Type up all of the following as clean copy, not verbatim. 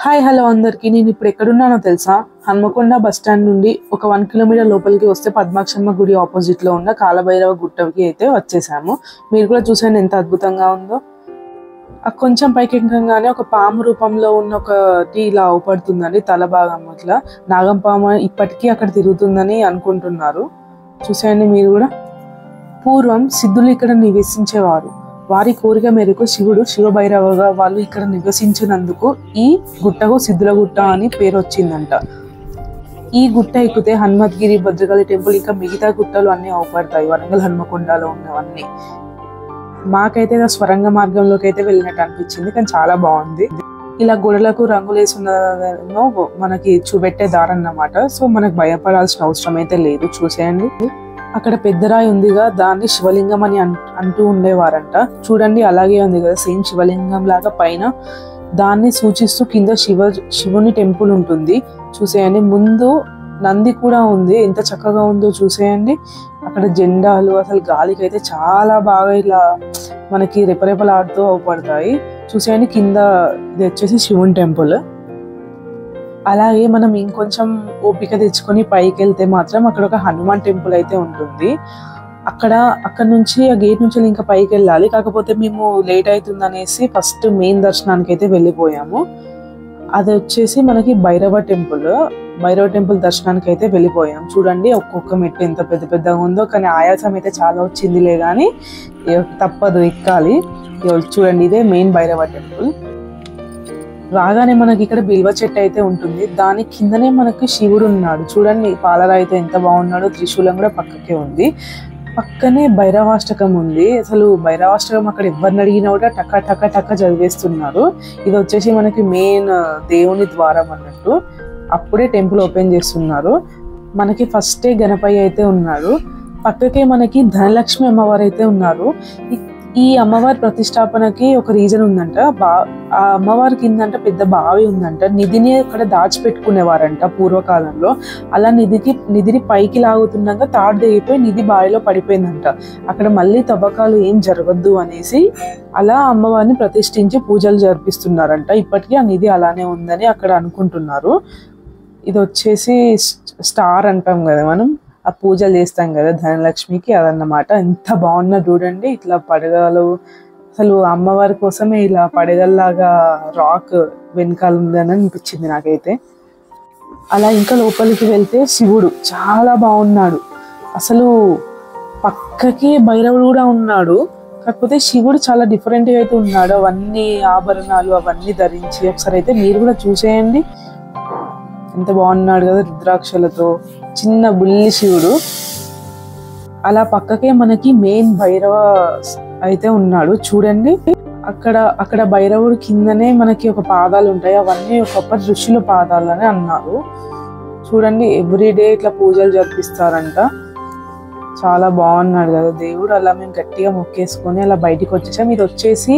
Hi hello అందరికీ. నేను ఇప్పుడు ఎక్కడున్నానో తెలుసా? హన్మకొండ బస్ స్టాండ్ నుండి ఒక 1 కిలోమీటర్ లోపలికి వస్తే పద్మాక్షమ్మ గుడి ఆపోజిట్ లో ఉన్న కాలభైరవ గుట్టకి అయితే వచ్చేసాము. మీరు కూడా చూసాను ఎంత అద్భుతంగా ఉందో. కొంచెం పైకి ఎక్కగానే ఒక పాము రూపంలో ఉన్న ఒకటి ఇలా అవుపడుతుందండి. తల భాగం ఇట్లా నాగం పాము ఇప్పటికీ అక్కడ తిరుగుతుందని అనుకుంటున్నారు. చూసేయండి మీరు కూడా. పూర్వం సిద్ధులు ఇక్కడ నివసించేవారు. వారి కోరిక మేరకు శివుడు శివభైరవగా వాళ్ళు ఇక్కడ నివసించినందుకు ఈ గుట్టకు సిద్ధుల గుట్ట అని పేరు వచ్చిందంట. ఈ గుట్ట ఎక్కితే హనుమద్గిరి, భద్రకాళి టెంపుల్ ఇంకా మిగతా గుట్టలు అన్ని అవపడతాయి. వరంగల్ హన్మకొండలో ఉన్నవన్నీ. మాకైతే స్వరంగ మార్గంలోకి అయితే వెళ్ళినట్టు అనిపించింది, కానీ చాలా బాగుంది. ఇలా గోడలకు రంగులేసున్నదేమో మనకి చూపెట్టే దారి అన్నమాట. సో మనకు భయపడాల్సిన అవసరం అయితే లేదు. చూసేయండి, అక్కడ పెద్ద రాయి ఉందిగా, దాన్ని శివలింగం అని అంటూ ఉండేవారంట. చూడండి అలాగే ఉంది కదా, సేమ్ శివలింగం లాగా పైన. దాన్ని సూచిస్తూ కింద శివుని టెంపుల్ ఉంటుంది. చూసేయండి, ముందు నంది కూడా ఉంది. ఎంత చక్కగా ఉందో చూసేయండి. అక్కడ జెండాలు అసలు గాలికి అయితే చాలా బాగా ఇలా మనకి రెపరెపలాడుతూ అవపడతాయి. చూసేయండి కింద ఇది వచ్చేసి శివుని టెంపుల్. అలాగే మనం ఇంకొంచెం ఓపిక తెచ్చుకొని పైకి వెళ్తే మాత్రం అక్కడ ఒక హనుమాన్ టెంపుల్ అయితే ఉంటుంది. అక్కడ నుంచి ఆ గేట్ నుంచి ఇంకా పైకి వెళ్ళాలి. కాకపోతే మేము లేట్ అవుతుంది అనేసి ఫస్ట్ మెయిన్ దర్శనానికి అయితే వెళ్ళిపోయాము. అది వచ్చేసి మనకి భైరవ టెంపుల్ దర్శనానికి అయితే వెళ్ళిపోయాం. చూడండి ఒక్కొక్క మెట్టు ఎంత పెద్ద పెద్దగా ఉందో, కానీ ఆయాసం అయితే చాలా వచ్చిందిలే, కానీ తప్పదు, ఎక్కాలి. చూడండి ఇదే మెయిన్ భైరవ టెంపుల్. రాగానే మనకి ఇక్కడ బిల్వ చెట్టు అయితే ఉంటుంది. దాని కిందనే మనకి శివుడు ఉన్నాడు. చూడండి పాలరాయితో ఎంత బాగున్నాడో. త్రిశూలం కూడా పక్కకే ఉంది. పక్కనే భైరవాష్టకం ఉంది. అసలు భైరవాష్టకం అక్కడ ఎవరిని అడిగినా కూడా టక్క టక్క టక్క చదివేస్తున్నారు. ఇది వచ్చేసి మనకి మెయిన్ దేవుని ద్వారం అన్నట్టు. అప్పుడే టెంపుల్ ఓపెన్ చేస్తున్నారు. మనకి ఫస్టే గణపయ్య అయితే ఉన్నాడు. పక్కకే మనకి ధనలక్ష్మి అమ్మవారు అయితే ఉన్నారు. ఈ అమ్మవారి ప్రతిష్టాపనకి ఒక రీజన్ ఉందంట. ఆ అమ్మవారి కిందంట పెద్ద బావి ఉందంట. నిధిని అక్కడ దాచిపెట్టుకునేవారంట పూర్వకాలంలో. అలా నిధిని పైకి లాగుతున్నాక తాడు దిగిపోయి నిధి బావిలో పడిపోయిందంట. అక్కడ మళ్ళీ తవ్వకాలు ఏం జరగద్దు అనేసి అలా అమ్మవారిని ప్రతిష్ఠించి పూజలు జరిపిస్తున్నారంట. ఇప్పటికీ ఆ నిధి అలానే ఉందని అక్కడ అనుకుంటున్నారు. ఇది వచ్చేసి స్టార్ అంటాం కదా మనం, ఆ పూజలు చేస్తాం కదా ధనలక్ష్మికి, అదన్నమాట. ఎంత బాగున్నా చూడండి. ఇట్లా పడగలు, అసలు అమ్మవారి కోసమే ఇలా పడగల్లాగా రాక్ వెనకాల ఉందని అనిపించింది నాకైతే. అలా ఇంకా లోపలికి వెళ్తే శివుడు చాలా బాగున్నాడు. అసలు పక్కకి భైరవుడు కూడా ఉన్నాడు. కాకపోతే శివుడు చాలా డిఫరెంట్గా అయితే ఉన్నాడు. అవన్నీ ఆభరణాలు అవన్నీ ధరించి. ఒకసారి అయితే మీరు కూడా చూసేయండి, ఎంత బాగున్నాడు కదా, రుద్రాక్షలతో. చిన్న బుల్లి శివుడు. అలా పక్కకే మనకి మెయిన్ భైరవ అయితే ఉన్నాడు. చూడండి అక్కడ భైరవుడు కిందనే మనకి ఒక పాదాలు ఉంటాయి. అవన్నీ ఒకప్పటి ఋషుల పాదాలని అన్నారు. చూడండి ఎవ్రీడే ఇట్లా పూజలు జరిపిస్తారంట. చాలా బాగున్నాడు కదా దేవుడు. అలా మేము గట్టిగా మొక్కేసుకొని అలా బయటికి వచ్చేసాం. ఇది వచ్చేసి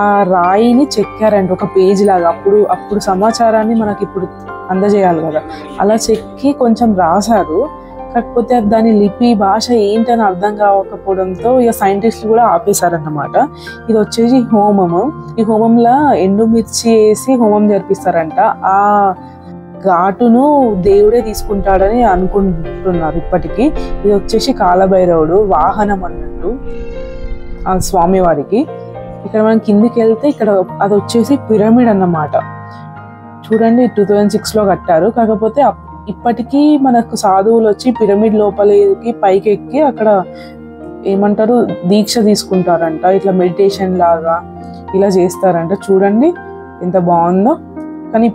ఆ రాయిని చెక్కారంట ఒక పేజ్ లాగా. అప్పుడు సమాచారాన్ని మనకి ఇప్పుడు అందజేయాలి కదా, అలా చెక్కి కొంచెం రాశారు. కాకపోతే దాని లిపి భాష ఏంటని అర్థం కావకపోవడంతో ఇక సైంటిస్టులు కూడా ఆపేశారన్నమాట. ఇది వచ్చేసి హోమము. ఈ హోమంలో ఎండుమిర్చి వేసి హోమం జరిపిస్తారంట. ఆ ఘాటును దేవుడే తీసుకుంటాడని అనుకుంటున్నారు ఇప్పటికీ. ఇది వచ్చేసి కాలభైరవుడు వాహనం అన్నట్టు ఆ స్వామివారికి. ఇక్కడ మనం కిందికి వెళ్తే ఇక్కడ అది వచ్చేసి పిరమిడ్ అన్నమాట. చూడండి 2006లో కట్టారు. కాకపోతే ఇప్పటికీ మనకు సాధువులు వచ్చి పిరమిడ్ లోపలికి పైకి ఎక్కి అక్కడ ఏమంటారు దీక్ష తీసుకుంటారంట. ఇట్లా మెడిటేషన్ లాగా ఇలా చేస్తారంట. చూడండి ఎంత బాగుందో. కానీ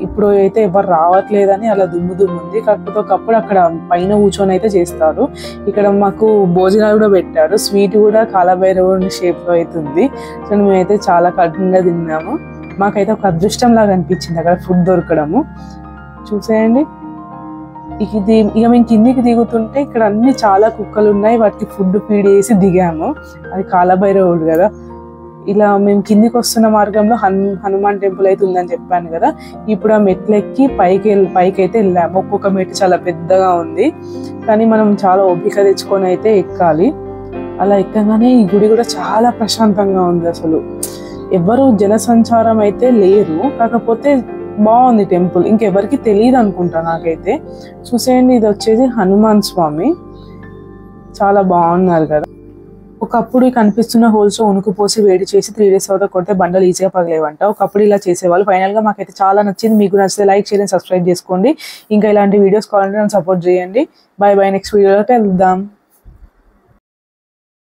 ఇప్పుడు అయితే ఎవరు రావట్లేదని అలా దుమ్ము ఉంది. కాకపోతే ఒకప్పుడు అక్కడ పైన కూర్చొని అయితే చేస్తారు. ఇక్కడ మాకు భోజనాలు కూడా పెట్టారు. స్వీట్ కూడా కాలభైరవుని షేప్లో అయితే ఉంది. సో మేమైతే చాలా కఠినంగా తిన్నాము. మాకైతే ఒక అదృష్టం లాగా అనిపించింది అక్కడ ఫుడ్ దొరకడము. చూసేయండి ఇక మేము కిందికి దిగుతుంటే ఇక్కడ అన్ని చాలా కుక్కలు ఉన్నాయి. వాటికి ఫుడ్ ఫీడ్ చేసి దిగాము. అది కాలభైరవుడు కదా. ఇలా మేము కిందికి వస్తున్న మార్గంలో హనుమాన్ టెంపుల్ అయితే ఉందని చెప్పాను కదా. ఇప్పుడు ఆ మెట్లు ఎక్కి పైకి అయితే వెళ్ళాము. ఒక్కొక్క మెట్టు చాలా పెద్దగా ఉంది, కానీ మనం చాలా ఓపిక తెచ్చుకొని అయితే ఎక్కాలి. అలా ఎక్కగానే ఈ గుడి కూడా చాలా ప్రశాంతంగా ఉంది. అసలు ఎవరు జనసంచారం అయితే లేరు. కాకపోతే బాగుంది టెంపుల్, ఇంకెవరికి తెలియదు అనుకుంటా నాకైతే. చూసేయండి, ఇది వచ్చేసి హనుమాన్ స్వామి, చాలా బాగున్నారు కదా. ఒకప్పుడు కనిపిస్తున్న హోల్స్ ఉనుకు పోసి వేడి చేసి 3 days తర్వాత కొడితే బండలు ఈజీగా పగలేవంట. ఒకప్పుడు ఇలా చేసేవాళ్ళు. ఫైనల్గా మాకైతే చాలా నచ్చింది. మీకు నచ్చితే లైక్ చేయండి, సబ్స్క్రైబ్ చేసుకోండి. ఇంకా ఇలాంటి వీడియోస్ కావాలంటే నన్ను సపోర్ట్ చేయండి. బాయ్ బాయ్, నెక్స్ట్ వీడియోలో కలుద్దాం.